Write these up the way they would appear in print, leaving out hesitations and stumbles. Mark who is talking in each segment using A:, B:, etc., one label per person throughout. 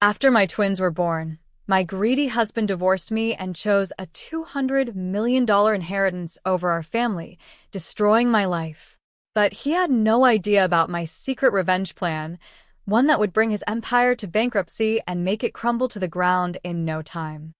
A: After my twins were born, my greedy husband divorced me and chose a $200 million inheritance over our family, destroying my life. But he had no idea about my secret revenge plan, one that would bring his empire to bankruptcy and make it crumble to the ground in no time.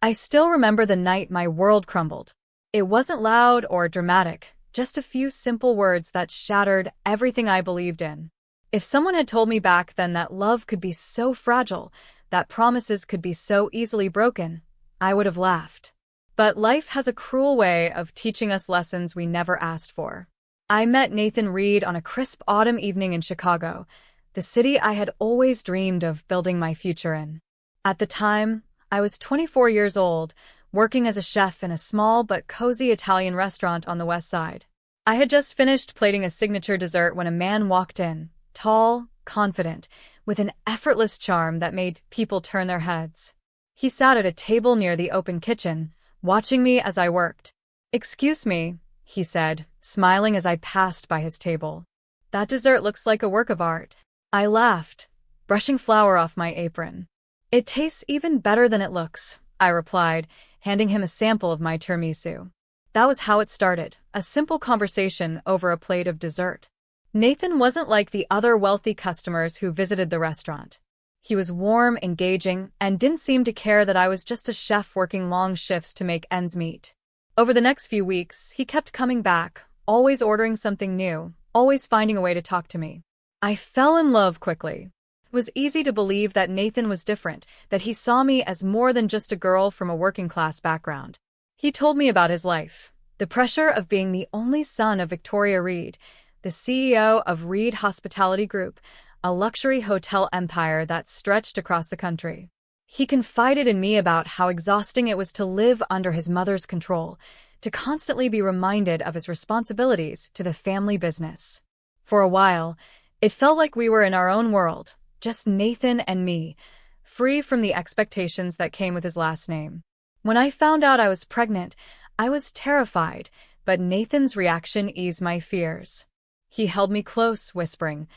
A: I still remember the night my world crumbled. It wasn't loud or dramatic, just a few simple words that shattered everything I believed in. If someone had told me back then that love could be so fragile, that promises could be so easily broken, I would have laughed. But life has a cruel way of teaching us lessons we never asked for. I met Nathan Reed on a crisp autumn evening in Chicago, the city I had always dreamed of building my future in. At the time, I was 24 years old, working as a chef in a small but cozy Italian restaurant on the West Side. I had just finished plating a signature dessert when a man walked in, tall, confident, with an effortless charm that made people turn their heads. He sat at a table near the open kitchen, watching me as I worked. "Excuse me," he said, smiling as I passed by his table. "That dessert looks like a work of art." I laughed, brushing flour off my apron. "It tastes even better than it looks," I replied, handing him a sample of my tiramisu. That was how it started, a simple conversation over a plate of dessert. Nathan wasn't like the other wealthy customers who visited the restaurant. He was warm, engaging, and didn't seem to care that I was just a chef working long shifts to make ends meet. Over the next few weeks, he kept coming back, always ordering something new, always finding a way to talk to me. I fell in love quickly. It was easy to believe that Nathan was different, that he saw me as more than just a girl from a working-class background. He told me about his life, the pressure of being the only son of Victoria Reed, the CEO of Reed Hospitality Group, a luxury hotel empire that stretched across the country. He confided in me about how exhausting it was to live under his mother's control, to constantly be reminded of his responsibilities to the family business. For a while, it felt like we were in our own world, just Nathan and me, free from the expectations that came with his last name. When I found out I was pregnant, I was terrified, but Nathan's reaction eased my fears. He held me close, whispering,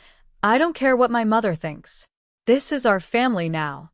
A: "I don't care what my mother thinks. This is our family now."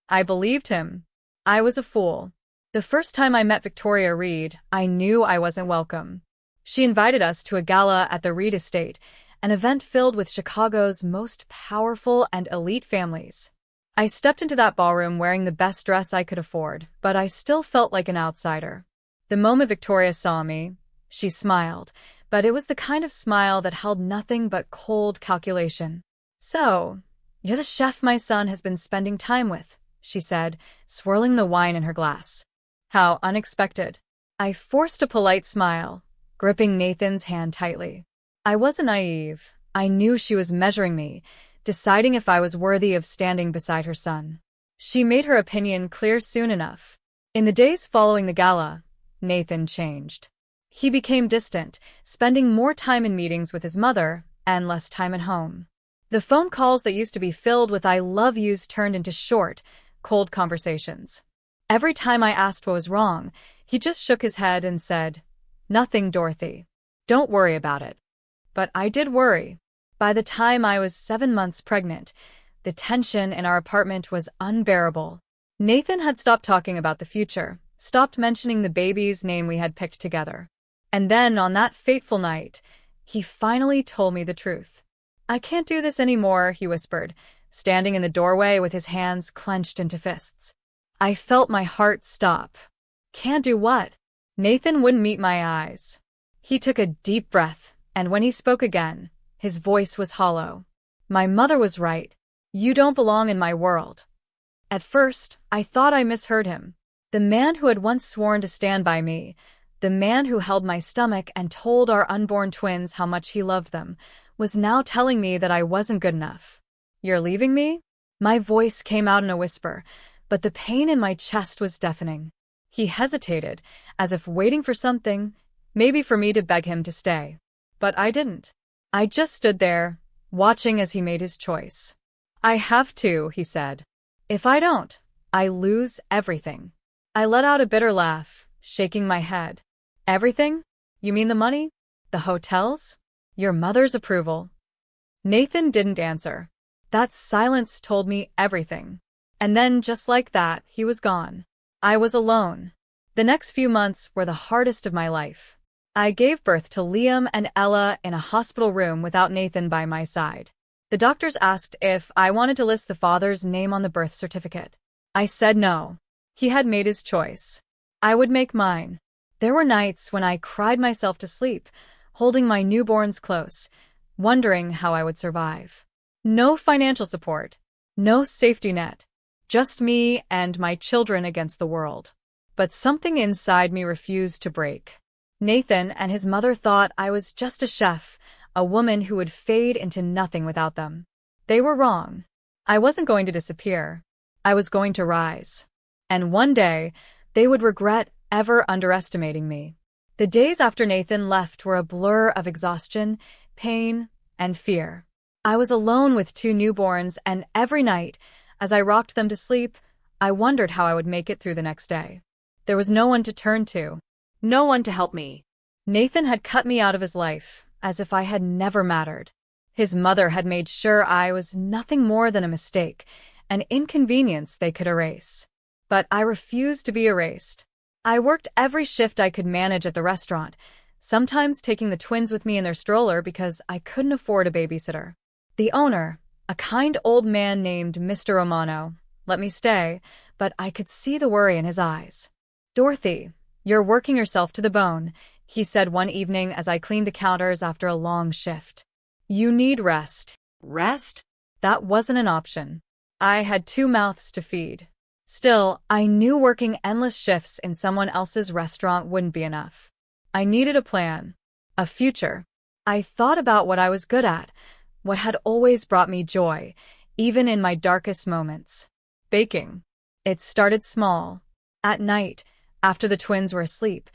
A: I believed him. I was a fool. The first time I met Victoria Reed, I knew I wasn't welcome. She invited us to a gala at the Reed estate, an event filled with Chicago's most powerful and elite families. I stepped into that ballroom wearing the best dress I could afford, but I still felt like an outsider. The moment Victoria saw me, she smiled, but it was the kind of smile that held nothing but cold calculation. "So, you're the chef my son has been spending time with," she said, swirling the wine in her glass. How unexpected. I forced a polite smile, gripping Nathan's hand tightly. I wasn't naive. I knew she was measuring me, deciding if I was worthy of standing beside her son. She made her opinion clear soon enough. In the days following the gala, Nathan changed. He became distant, spending more time in meetings with his mother and less time at home. The phone calls that used to be filled with "I love yous" turned into short, cold conversations. Every time I asked what was wrong, he just shook his head and said, "Nothing, Dorothy. Don't worry about it." But I did worry. By the time I was 7 months pregnant, the tension in our apartment was unbearable. Nathan had stopped talking about the future, stopped mentioning the baby's name we had picked together. And then, on that fateful night, he finally told me the truth. "I can't do this anymore," he whispered, standing in the doorway with his hands clenched into fists. I felt my heart stop. "Can't do what?" Nathan wouldn't meet my eyes. He took a deep breath, and when he spoke again, his voice was hollow. "My mother was right. You don't belong in my world." At first, I thought I misheard him. The man who had once sworn to stand by me, the man who held my stomach and told our unborn twins how much he loved them, was now telling me that I wasn't good enough. "You're leaving me?" My voice came out in a whisper, but the pain in my chest was deafening. He hesitated, as if waiting for something, maybe for me to beg him to stay. But I didn't. I just stood there, watching as he made his choice. "I have to," he said. "If I don't, I lose everything." I let out a bitter laugh, shaking my head. "Everything? You mean the money? The hotels? Your mother's approval?" Nathan didn't answer. That silence told me everything. And then, just like that, he was gone. I was alone. The next few months were the hardest of my life. I gave birth to Liam and Ella in a hospital room without Nathan by my side. The doctors asked if I wanted to list the father's name on the birth certificate. I said no. He had made his choice. I would make mine. There were nights when I cried myself to sleep, holding my newborns close, wondering how I would survive. No financial support. No safety net. Just me and my children against the world. But something inside me refused to break. Nathan and his mother thought I was just a chef, a woman who would fade into nothing without them. They were wrong. I wasn't going to disappear. I was going to rise. And one day, they would regret ever underestimating me. The days after Nathan left were a blur of exhaustion, pain, and fear. I was alone with 2 newborns, and every night, as I rocked them to sleep, I wondered how I would make it through the next day. There was no one to turn to. No one to help me. Nathan had cut me out of his life, as if I had never mattered. His mother had made sure I was nothing more than a mistake, an inconvenience they could erase. But I refused to be erased. I worked every shift I could manage at the restaurant, sometimes taking the twins with me in their stroller because I couldn't afford a babysitter. The owner, a kind old man named Mr. Romano, let me stay, but I could see the worry in his eyes. "Dorothy, you're working yourself to the bone," he said one evening as I cleaned the counters after a long shift. "You need rest." Rest? That wasn't an option. I had 2 mouths to feed. Still, I knew working endless shifts in someone else's restaurant wouldn't be enough. I needed a plan, a future. I thought about what I was good at, what had always brought me joy, even in my darkest moments. Baking. It started small. At night, after the twins were asleep,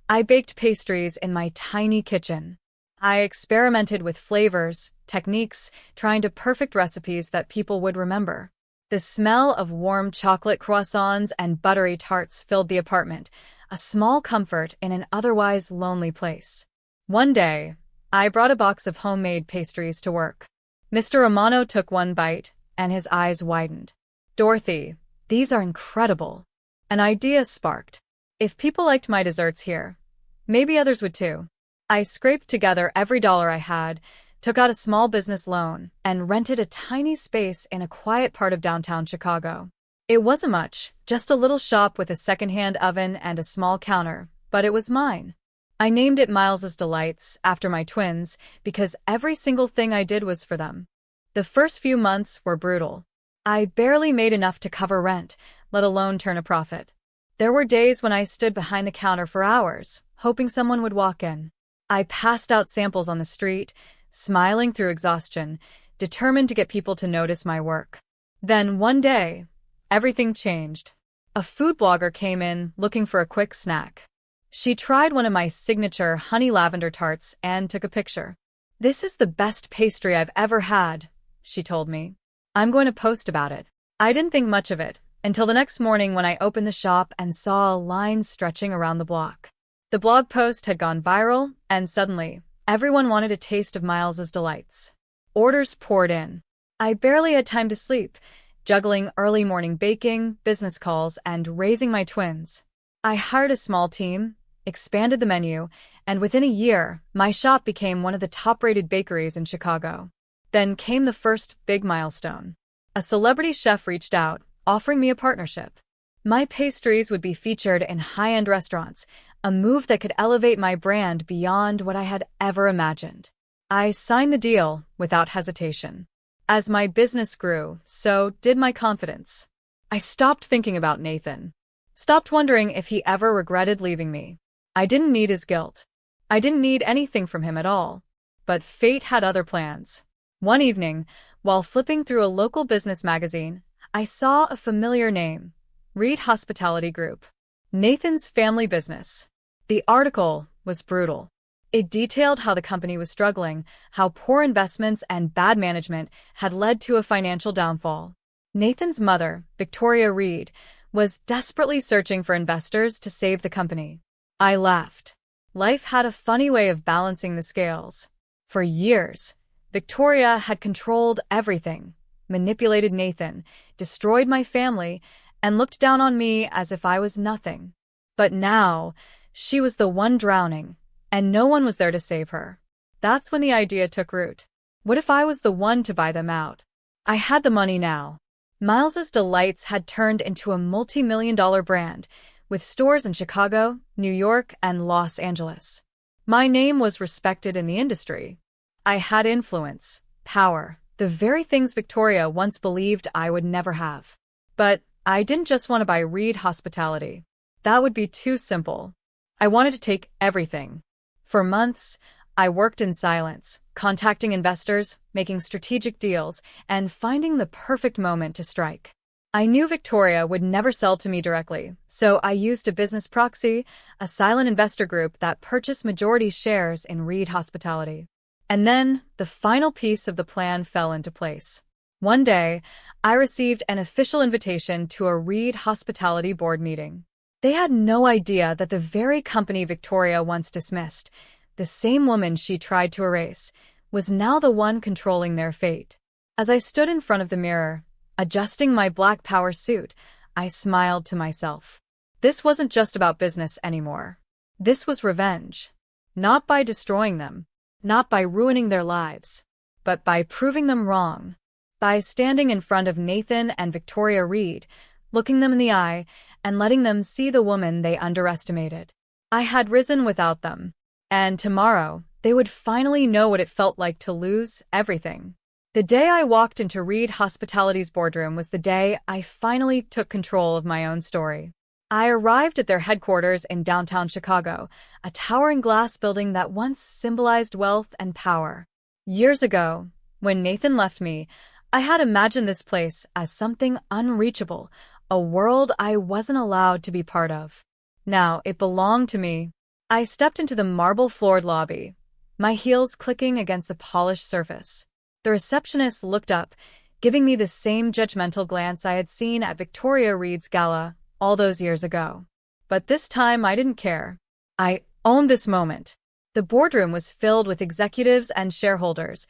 A: I baked pastries in my tiny kitchen. I experimented with flavors, techniques, trying to perfect recipes that people would remember. The smell of warm chocolate croissants and buttery tarts filled the apartment, a small comfort in an otherwise lonely place. One day, I brought a box of homemade pastries to work. Mr. Romano took one bite, and his eyes widened. "Dorothy, these are incredible." An idea sparked. If people liked my desserts here, maybe others would too. I scraped together every dollar I had, took out a small business loan, and rented a tiny space in a quiet part of downtown Chicago. It wasn't much, just a little shop with a secondhand oven and a small counter, but it was mine. I named it Miles's Delights, after my twins, because every single thing I did was for them. The first few months were brutal. I barely made enough to cover rent, let alone turn a profit. There were days when I stood behind the counter for hours, hoping someone would walk in. I passed out samples on the street, smiling through exhaustion, determined to get people to notice my work. Then one day, everything changed. A food blogger came in looking for a quick snack. She tried one of my signature honey lavender tarts and took a picture. "This is the best pastry I've ever had," she told me. "I'm going to post about it." I didn't think much of it until the next morning when I opened the shop and saw a line stretching around the block. The blog post had gone viral, and suddenly, everyone wanted a taste of Miles's Delights. Orders poured in. I barely had time to sleep, juggling early morning baking, business calls, and raising my twins. I hired a small team, expanded the menu, and within a year, my shop became one of the top-rated bakeries in Chicago. Then came the first big milestone. A celebrity chef reached out, offering me a partnership. My pastries would be featured in high-end restaurants, a move that could elevate my brand beyond what I had ever imagined. I signed the deal without hesitation. As my business grew, so did my confidence. I stopped thinking about Nathan. Stopped wondering if he ever regretted leaving me. I didn't need his guilt. I didn't need anything from him at all. But fate had other plans. One evening, while flipping through a local business magazine, I saw a familiar name, Reed Hospitality Group. Nathan's family business. The article was brutal. It detailed how the company was struggling, how poor investments and bad management had led to a financial downfall. Nathan's mother, Victoria Reed, was desperately searching for investors to save the company. I laughed. Life had a funny way of balancing the scales. For years, Victoria had controlled everything, manipulated Nathan, destroyed my family, and looked down on me as if I was nothing. But now, she was the one drowning, and no one was there to save her. That's when the idea took root. What if I was the one to buy them out? I had the money now. Miles's Delights had turned into a multi-million-dollar brand, with stores in Chicago, New York, and Los Angeles. My name was respected in the industry. I had influence, power, the very things Victoria once believed I would never have. But I didn't just want to buy Reed Hospitality. That would be too simple. I wanted to take everything. For months, I worked in silence, contacting investors, making strategic deals, and finding the perfect moment to strike. I knew Victoria would never sell to me directly, so I used a business proxy, a silent investor group that purchased majority shares in Reed Hospitality. And then, the final piece of the plan fell into place. One day, I received an official invitation to a Reed Hospitality board meeting. They had no idea that the very company Victoria once dismissed, the same woman she tried to erase, was now the one controlling their fate. As I stood in front of the mirror, adjusting my black power suit, I smiled to myself. This wasn't just about business anymore. This was revenge. Not by destroying them, not by ruining their lives, but by proving them wrong. By standing in front of Nathan and Victoria Reed, looking them in the eye, and letting them see the woman they underestimated. I had risen without them, and tomorrow they would finally know what it felt like to lose everything. The day I walked into Reed Hospitality's boardroom was the day I finally took control of my own story. I arrived at their headquarters in downtown Chicago, a towering glass building that once symbolized wealth and power. Years ago, when Nathan left me, I had imagined this place as something unreachable, a world I wasn't allowed to be part of. Now it belonged to me. I stepped into the marble-floored lobby, my heels clicking against the polished surface. The receptionist looked up, giving me the same judgmental glance I had seen at Victoria Reed's gala all those years ago. But this time I didn't care. I owned this moment. The boardroom was filled with executives and shareholders,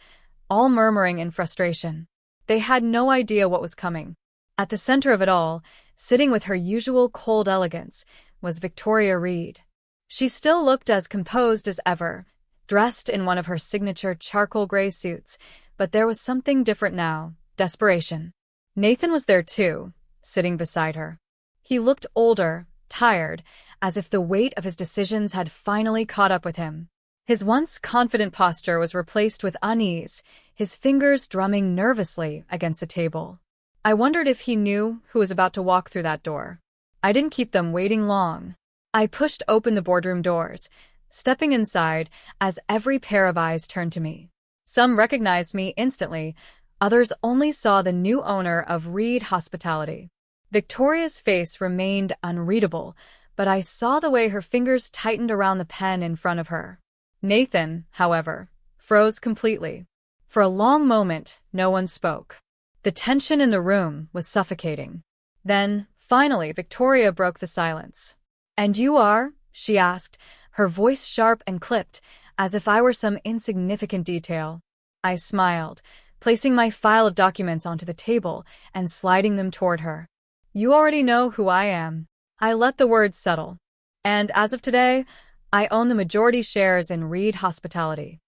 A: all murmuring in frustration. They had no idea what was coming. At the center of it all, sitting with her usual cold elegance, was Victoria Reed. She still looked as composed as ever, dressed in one of her signature charcoal gray suits, but there was something different now, desperation. Nathan was there too, sitting beside her. He looked older, tired, as if the weight of his decisions had finally caught up with him. His once confident posture was replaced with unease, his fingers drumming nervously against the table. I wondered if he knew who was about to walk through that door. I didn't keep them waiting long. I pushed open the boardroom doors, stepping inside as every pair of eyes turned to me. Some recognized me instantly, others only saw the new owner of Reed Hospitality. Victoria's face remained unreadable, but I saw the way her fingers tightened around the pen in front of her. Nathan, however, froze completely. For a long moment, no one spoke. The tension in the room was suffocating. Then, finally, Victoria broke the silence. "And you are?" she asked, her voice sharp and clipped, as if I were some insignificant detail. I smiled, placing my file of documents onto the table and sliding them toward her. "You already know who I am." I let the words settle. "And as of today, I own the majority shares in Reed Hospitality."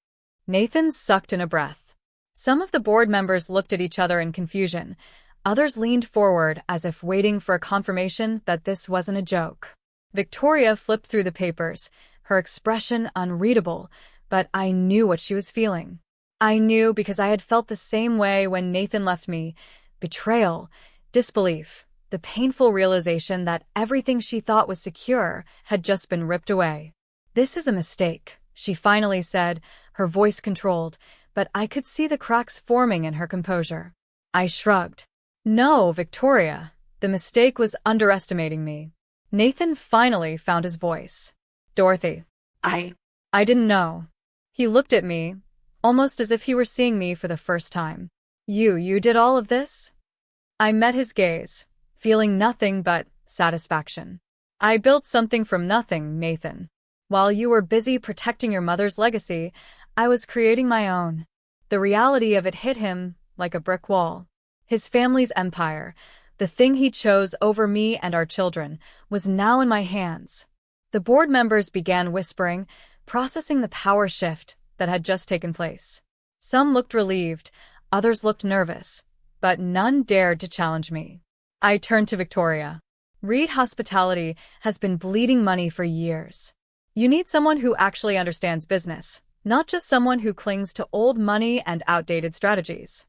A: Nathan sucked in a breath. Some of the board members looked at each other in confusion. Others leaned forward as if waiting for a confirmation that this wasn't a joke. Victoria flipped through the papers, her expression unreadable, but I knew what she was feeling. I knew because I had felt the same way when Nathan left me. Betrayal, disbelief, the painful realization that everything she thought was secure had just been ripped away. "This is a mistake," she finally said, her voice controlled, but I could see the cracks forming in her composure. I shrugged. "No, Victoria, the mistake was underestimating me." Nathan finally found his voice. "Dorothy." I didn't know." He looked at me, almost as if he were seeing me for the first time. You did all of this?" I met his gaze, feeling nothing but satisfaction. "I built something from nothing, Nathan. While you were busy protecting your mother's legacy, I was creating my own." The reality of it hit him like a brick wall. His family's empire, the thing he chose over me and our children, was now in my hands. The board members began whispering, processing the power shift that had just taken place. Some looked relieved, others looked nervous, but none dared to challenge me. I turned to Victoria. Reed Hospitality has been bleeding money for years. You need someone who actually understands business, not just someone who clings to old money and outdated strategies.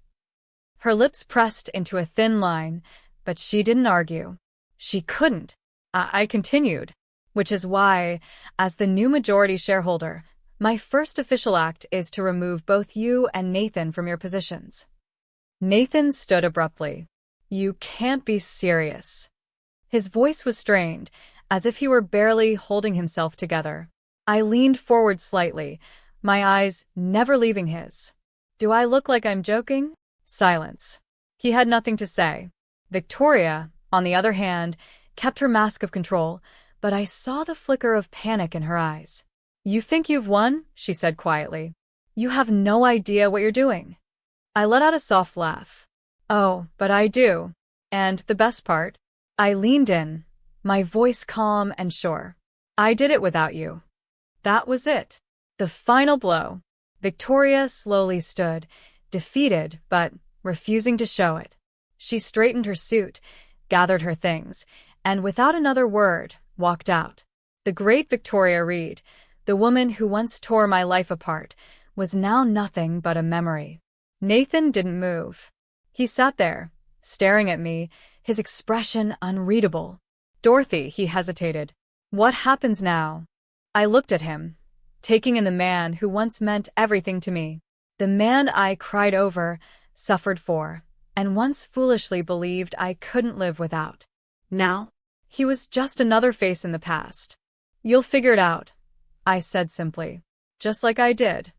A: Her lips pressed into a thin line, but she didn't argue. She couldn't. I continued, which is why, as the new majority shareholder, my first official act is to remove both you and Nathan from your positions. Nathan stood abruptly. You can't be serious. His voice was strained, as if he were barely holding himself together. I leaned forward slightly, my eyes never leaving his. Do I look like I'm joking? Silence. He had nothing to say. Victoria, on the other hand, kept her mask of control, but I saw the flicker of panic in her eyes. You think you've won? She said quietly. You have no idea what you're doing. I let out a soft laugh. Oh, but I do. And the best part? I leaned in, my voice calm and sure. I did it without you. That was it. The final blow. Victoria slowly stood, defeated but refusing to show it. She straightened her suit, gathered her things, and without another word, walked out. The great Victoria Reed, the woman who once tore my life apart, was now nothing but a memory. Nathan didn't move. He sat there, staring at me, his expression unreadable. Dorothy, he hesitated. What happens now? I looked at him, taking in the man who once meant everything to me. The man I cried over, suffered for, and once foolishly believed I couldn't live without. Now? He was just another face in the past. You'll figure it out, I said simply, just like I did.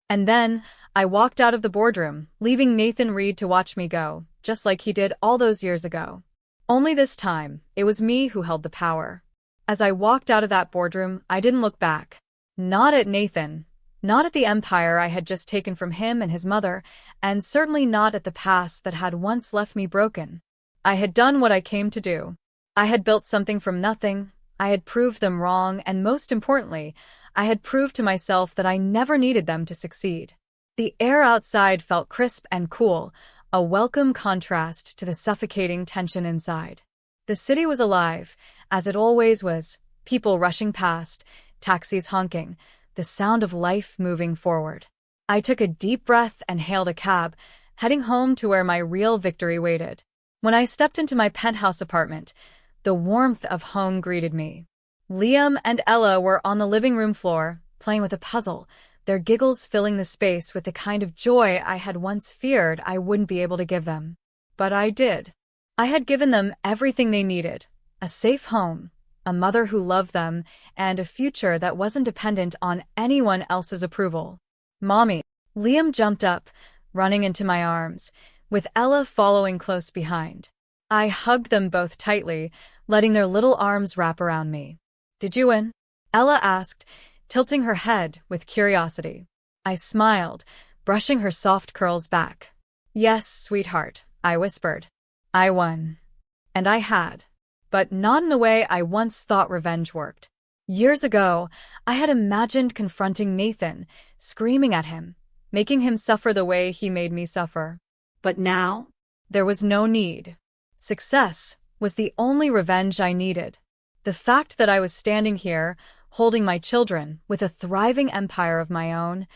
A: And then, I walked out of the boardroom, leaving Nathan Reed to watch me go, just like he did all those years ago. Only this time, it was me who held the power. As I walked out of that boardroom, I didn't look back. Not at Nathan, not at the empire I had just taken from him and his mother, and certainly not at the past that had once left me broken. I had done what I came to do. I had built something from nothing, I had proved them wrong, and most importantly, I had proved to myself that I never needed them to succeed. The air outside felt crisp and cool, a welcome contrast to the suffocating tension inside. The city was alive, as it always was, people rushing past, taxis honking, the sound of life moving forward. I took a deep breath and hailed a cab, heading home to where my real victory waited. When I stepped into my penthouse apartment, the warmth of home greeted me. Liam and Ella were on the living room floor, playing with a puzzle, their giggles filling the space with the kind of joy I had once feared I wouldn't be able to give them. But I did. I had given them everything they needed, a safe home, a mother who loved them, and a future that wasn't dependent on anyone else's approval. Mommy. Liam jumped up, running into my arms, with Ella following close behind. I hugged them both tightly, letting their little arms wrap around me. Did you win? Ella asked, tilting her head with curiosity. I smiled, brushing her soft curls back. Yes, sweetheart, I whispered. I won. And I had. But not in the way I once thought revenge worked. Years ago, I had imagined confronting Nathan, screaming at him, making him suffer the way he made me suffer. But now, there was no need. Success was the only revenge I needed. The fact that I was standing here, holding my children, with a thriving empire of my own,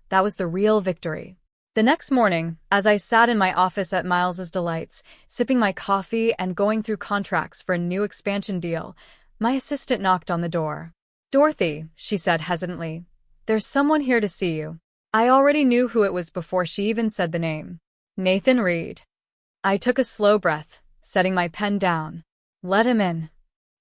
A: that was the real victory. The next morning, as I sat in my office at Miles's Delights, sipping my coffee and going through contracts for a new expansion deal, my assistant knocked on the door. Dorothy, she said hesitantly, there's someone here to see you. I already knew who it was before she even said the name. Nathan Reed. I took a slow breath, setting my pen down. Let him in.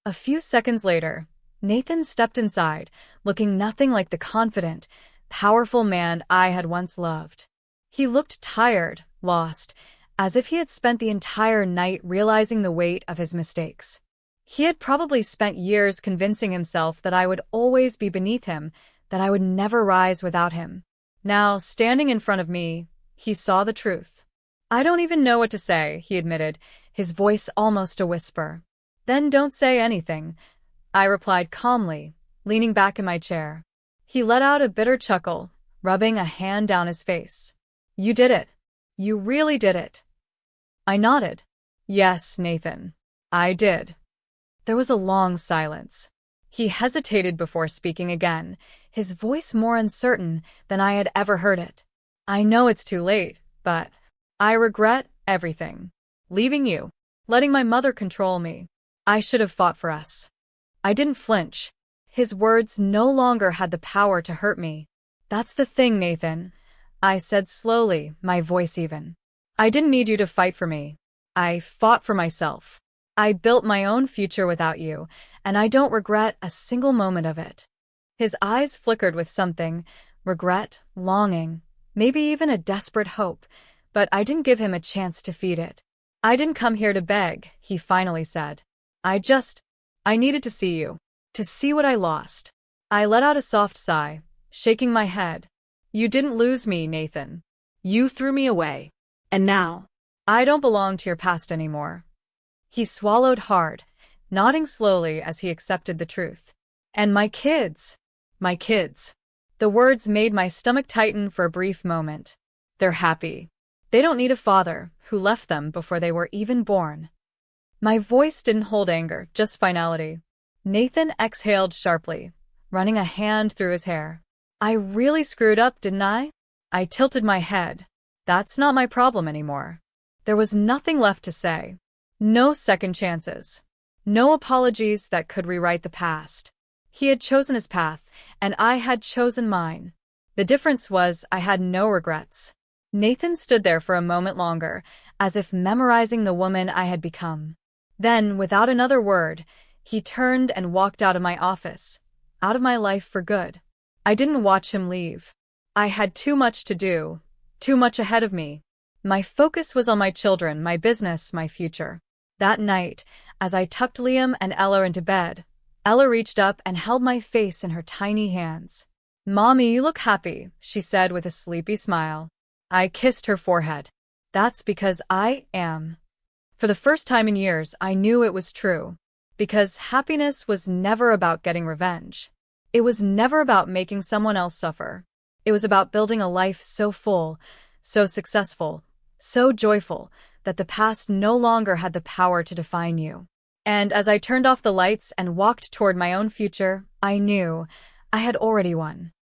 A: A few seconds later, Nathan stepped inside, looking nothing like the confident, powerful man I had once loved. He looked tired, lost, as if he had spent the entire night realizing the weight of his mistakes. He had probably spent years convincing himself that I would always be beneath him, that I would never rise without him. Now, standing in front of me, he saw the truth. I don't even know what to say, he admitted, his voice almost a whisper. Then don't say anything, I replied calmly, leaning back in my chair. He let out a bitter chuckle, rubbing a hand down his face. You did it. You really did it. I nodded. Yes, Nathan. I did. There was a long silence. He hesitated before speaking again, his voice more uncertain than I had ever heard it. I know it's too late, but I regret everything. Leaving you. Letting my mother control me. I should have fought for us. I didn't flinch. His words no longer had the power to hurt me. That's the thing, Nathan, I said slowly, my voice even. I didn't need you to fight for me. I fought for myself. I built my own future without you, and I don't regret a single moment of it. His eyes flickered with something, regret, longing, maybe even a desperate hope, but I didn't give him a chance to feed it. I didn't come here to beg, he finally said. I needed to see you, to see what I lost. I let out a soft sigh, shaking my head. You didn't lose me, Nathan. You threw me away. And now, I don't belong to your past anymore. He swallowed hard, nodding slowly as he accepted the truth. And my kids. My kids. The words made my stomach tighten for a brief moment. They're happy. They don't need a father who left them before they were even born. My voice didn't hold anger, just finality. Nathan exhaled sharply, running a hand through his hair. I really screwed up, didn't I? I tilted my head. That's not my problem anymore. There was nothing left to say. No second chances. No apologies that could rewrite the past. He had chosen his path, and I had chosen mine. The difference was I had no regrets. Nathan stood there for a moment longer, as if memorizing the woman I had become. Then, without another word, he turned and walked out of my office, out of my life for good. I didn't watch him leave. I had too much to do, too much ahead of me. My focus was on my children, my business, my future. That night, as I tucked Liam and Ella into bed, Ella reached up and held my face in her tiny hands. Mommy, you look happy, she said with a sleepy smile. I kissed her forehead. That's because I am. For the first time in years, I knew it was true. Because happiness was never about getting revenge. It was never about making someone else suffer. It was about building a life so full, so successful, so joyful, that the past no longer had the power to define you. And as I turned off the lights and walked toward my own future, I knew I had already won.